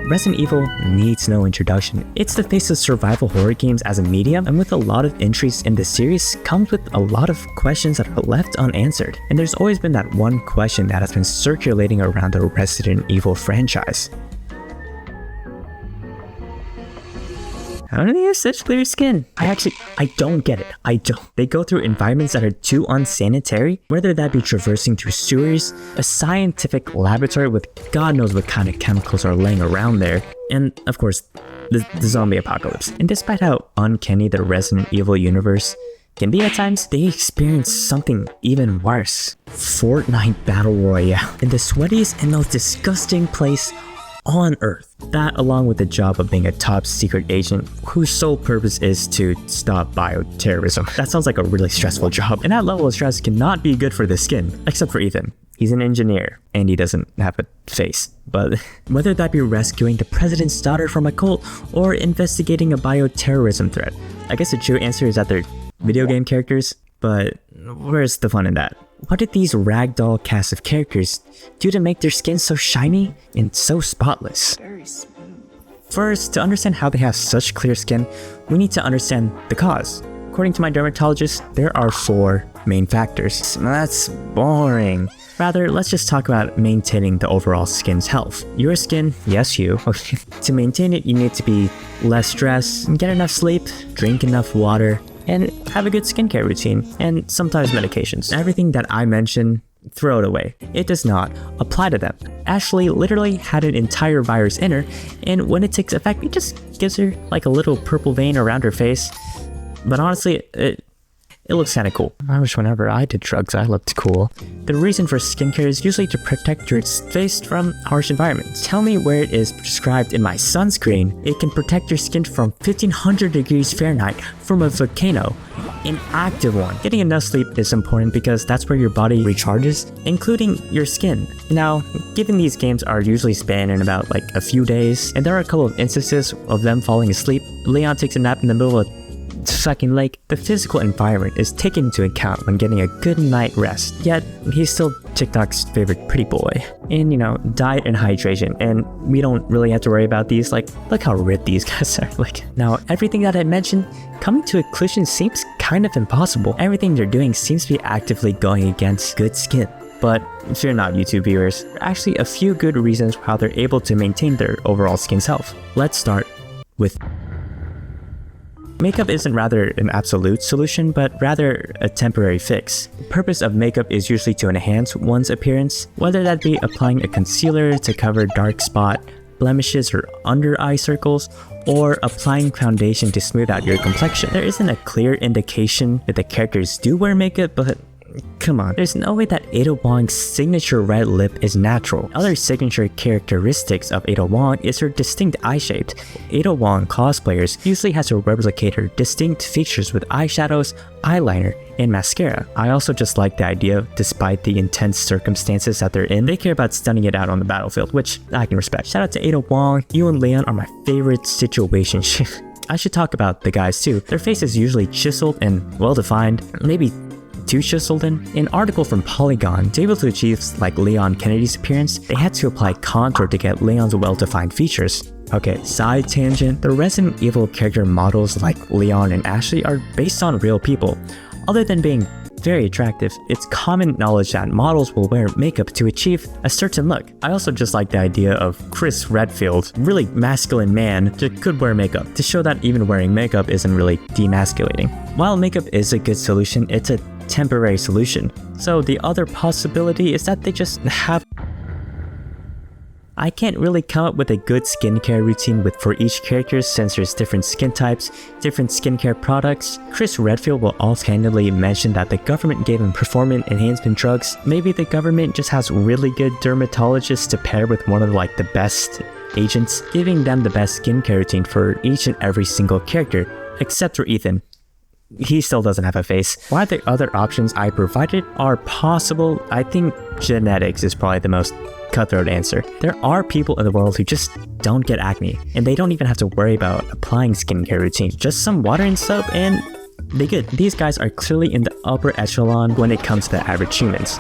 Resident Evil needs no introduction. It's the face of survival horror games as a medium, and with a lot of entries in the series comes with a lot of questions that are left unanswered. And there's always been that one question that has been circulating around the Resident Evil franchise. How do they have such clear skin? I don't get it. I don't. They go through environments that are too unsanitary, whether that be traversing through sewers, a scientific laboratory with God knows what kind of chemicals are laying around there, and of course, the zombie apocalypse. And despite how uncanny the Resident Evil universe can be at times, they experience something even worse. Fortnite Battle Royale in the sweatiest and most disgusting place on Earth. That, along with the job of being a top secret agent whose sole purpose is to stop bioterrorism. That sounds like a really stressful job, and that level of stress cannot be good for the skin, except for Ethan. He's an engineer, and he doesn't have a face. But whether that be rescuing the president's daughter from a cult or investigating a bioterrorism threat, I guess the true answer is that they're video game characters, but where's the fun in that? What did these ragdoll cast of characters do to make their skin so shiny and so spotless? Very smooth. First, to understand how they have such clear skin, we need to understand the cause. According to my dermatologist, there are 4 main factors. That's boring. Rather, let's just talk about maintaining the overall skin's health. Your skin, yes you, to maintain it you need to be less stressed, get enough sleep, drink enough water, and have a good skincare routine, and sometimes medications. Everything that I mentioned, throw it away. It does not apply to them. Ashley literally had an entire virus in her, and when it takes effect, it just gives her like a little purple vein around her face. But honestly, it looks kinda cool. I wish whenever I did drugs I looked cool. The reason for skincare is usually to protect your face from harsh environments. Tell me where it is prescribed in my sunscreen. It can protect your skin from 1500 degrees Fahrenheit from a volcano, an active one. Getting enough sleep is important because that's where your body recharges, including your skin. Now, given these games are usually spanned in about like a few days, and there are a couple of instances of them falling asleep, Leon takes a nap in the middle of fucking lake, the physical environment is taken into account when getting a good night rest. Yet, he's still TikTok's favorite pretty boy. And diet and hydration, and we don't really have to worry about these, like, look how ripped these guys are. Like, now, everything that I mentioned, coming to a conclusion seems kind of impossible. Everything they're doing seems to be actively going against good skin. But fear not, YouTube viewers, there are actually a few good reasons how they're able to maintain their overall skin's health. Let's start with makeup isn't rather an absolute solution, but rather a temporary fix. The purpose of makeup is usually to enhance one's appearance, whether that be applying a concealer to cover dark spot, blemishes or under eye circles, or applying foundation to smooth out your complexion. There isn't a clear indication that the characters do wear makeup, but come on, there's no way that Ada Wong's signature red lip is natural. Other signature characteristics of Ada Wong is her distinct eye shape. Ada Wong cosplayers usually has to replicate her distinct features with eyeshadows, eyeliner, and mascara. I also just like the idea, despite the intense circumstances that they're in, they care about stunning it out on the battlefield, which I can respect. Shout out to Ada Wong, you and Leon are my favorite situation. I should talk about the guys too. Their face is usually chiseled and well defined, maybe too chiseled in. An article from Polygon, to be able to achieve like Leon Kennedy's appearance, they had to apply contour to get Leon's well-defined features. Okay, side tangent, the Resident Evil character models like Leon and Ashley are based on real people. Other than being very attractive, it's common knowledge that models will wear makeup to achieve a certain look. I also just like the idea of Chris Redfield, really masculine man, that could wear makeup, to show that even wearing makeup isn't really demasculating. While makeup is a good solution, it's a temporary solution. So the other possibility is that they just have... I can't really come up with a good skincare routine for each character since there's different skin types, different skincare products. Chris Redfield will offhandedly mention that the government gave him performance enhancement drugs. Maybe the government just has really good dermatologists to pair with one of like the best agents, giving them the best skincare routine for each and every single character, except for Ethan. He still doesn't have a face. While the other options I provided are possible, I think genetics is probably the most cutthroat answer. There are people in the world who just don't get acne, and they don't even have to worry about applying skincare routine. Just some water and soap and they good. These guys are clearly in the upper echelon when it comes to the average humans.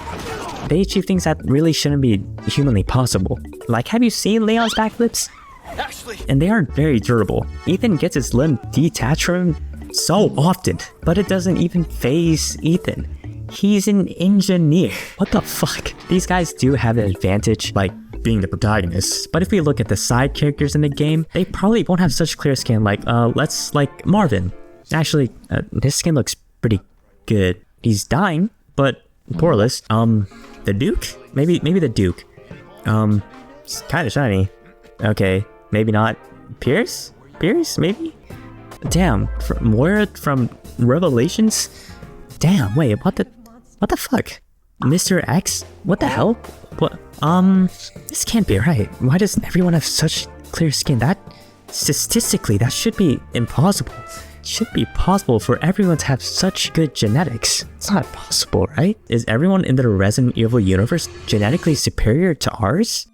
They achieve things that really shouldn't be humanly possible. Like, have you seen Leon's backflips? And they aren't very durable. Ethan gets his limb detached from him so often, but it doesn't even phase Ethan. He's an engineer. What the fuck? These guys do have an advantage, like being the protagonists, but if we look at the side characters in the game, they probably won't have such clear skin. Like, like Marvin. Actually, his skin looks pretty good. He's dying, but poreless. The Duke? Maybe the Duke. It's kind of shiny. Okay, maybe not. Pierce? Maybe? Damn, Moira from Revelations? Damn, wait, what the fuck? Mr. X? What the hell? What? This can't be right. Why does everyone have such clear skin? That, statistically, that should be impossible. It should be possible for everyone to have such good genetics. It's not possible, right? Is everyone in the Resident Evil universe genetically superior to ours?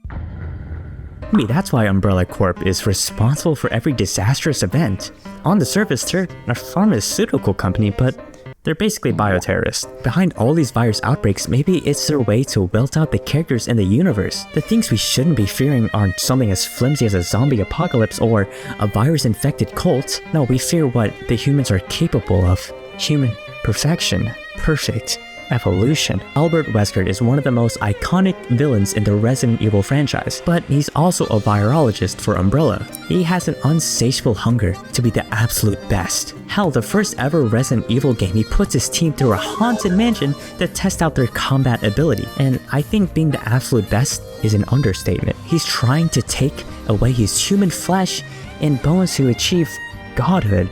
Maybe that's why Umbrella Corp is responsible for every disastrous event. On the surface, they're a pharmaceutical company, but they're basically bioterrorists. Behind all these virus outbreaks, maybe it's their way to wilt out the characters in the universe. The things we shouldn't be fearing aren't something as flimsy as a zombie apocalypse or a virus-infected cult. No, we fear what the humans are capable of. Human perfection. Perfect. Evolution. Albert Wesker is one of the most iconic villains in the Resident Evil franchise, but he's also a virologist for Umbrella. He has an insatiable hunger to be the absolute best. Hell, the first ever Resident Evil game, he puts his team through a haunted mansion to test out their combat ability, and I think being the absolute best is an understatement. He's trying to take away his human flesh and bones to achieve godhood.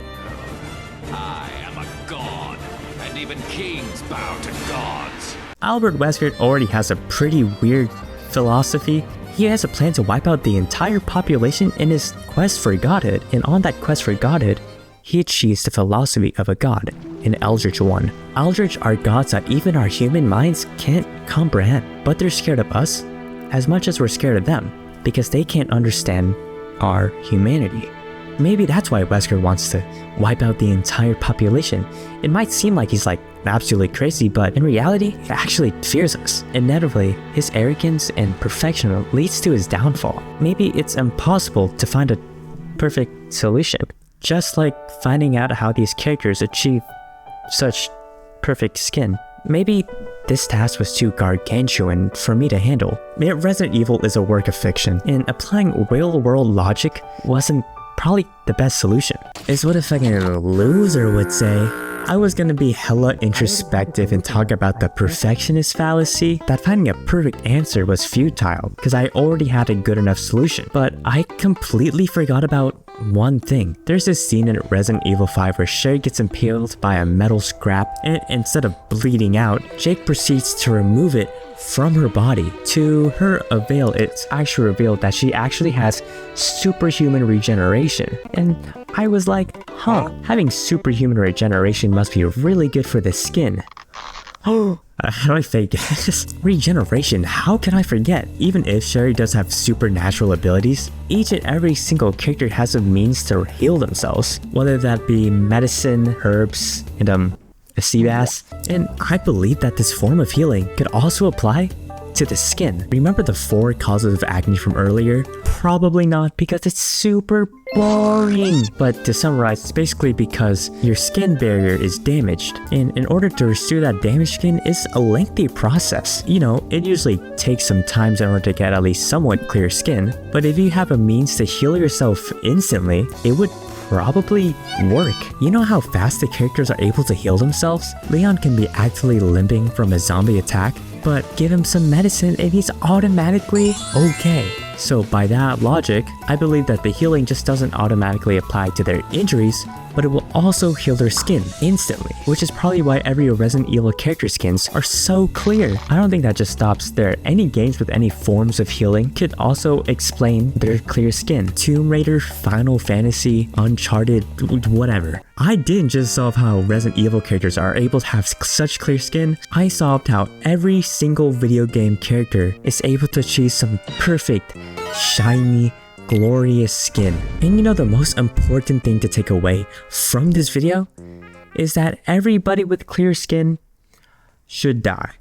Albert Wesker already has a pretty weird philosophy. He has a plan to wipe out the entire population in his quest for godhood, and on that quest for godhood, he achieves the philosophy of a god, an Eldritch one. Eldritch are gods that even our human minds can't comprehend, but they're scared of us as much as we're scared of them, because they can't understand our humanity. Maybe that's why Wesker wants to wipe out the entire population. It might seem like he's like absolutely crazy, but in reality, he actually fears us. Inevitably, his arrogance and perfection leads to his downfall. Maybe it's impossible to find a perfect solution. Just like finding out how these characters achieve such perfect skin. Maybe this task was too gargantuan for me to handle. Resident Evil is a work of fiction, and applying real-world logic wasn't probably the best solution. Is what a fucking loser would say. I was gonna be hella introspective and talk about the perfectionist fallacy, that finding a perfect answer was futile because I already had a good enough solution. But I completely forgot about one thing. There's this scene in Resident Evil 5 where Sherry gets impaled by a metal scrap, and instead of bleeding out, Jake proceeds to remove it from her body. To her avail, it's actually revealed that she actually has superhuman regeneration. And I was like, huh, having superhuman regeneration must be really good for the skin. Oh, how do I fake this? Regeneration, how can I forget? Even if Sherry does have supernatural abilities, each and every single character has a means to heal themselves, whether that be medicine, herbs, and a sea bass. And I believe that this form of healing could also apply to the skin. Remember the 4 causes of acne from earlier? Probably not, because it's super boring. But to summarize, it's basically because your skin barrier is damaged, and in order to restore that damaged skin is a lengthy process. You know, it usually takes some time in order to get at least somewhat clear skin, but if you have a means to heal yourself instantly, it would probably work. You know how fast the characters are able to heal themselves? Leon can be actively limping from a zombie attack, but give him some medicine and he's automatically okay. So by that logic, I believe that the healing just doesn't automatically apply to their injuries, but it will also heal their skin instantly, which is probably why every Resident Evil character skins are so clear. I don't think that just stops there. Any games with any forms of healing could also explain their clear skin. Tomb Raider, Final Fantasy, Uncharted, whatever. I didn't just solve how Resident Evil characters are able to have such clear skin, I solved how every single video game character is able to achieve some perfect, shiny, glorious skin. And you know the most important thing to take away from this video is that everybody with clear skin should die.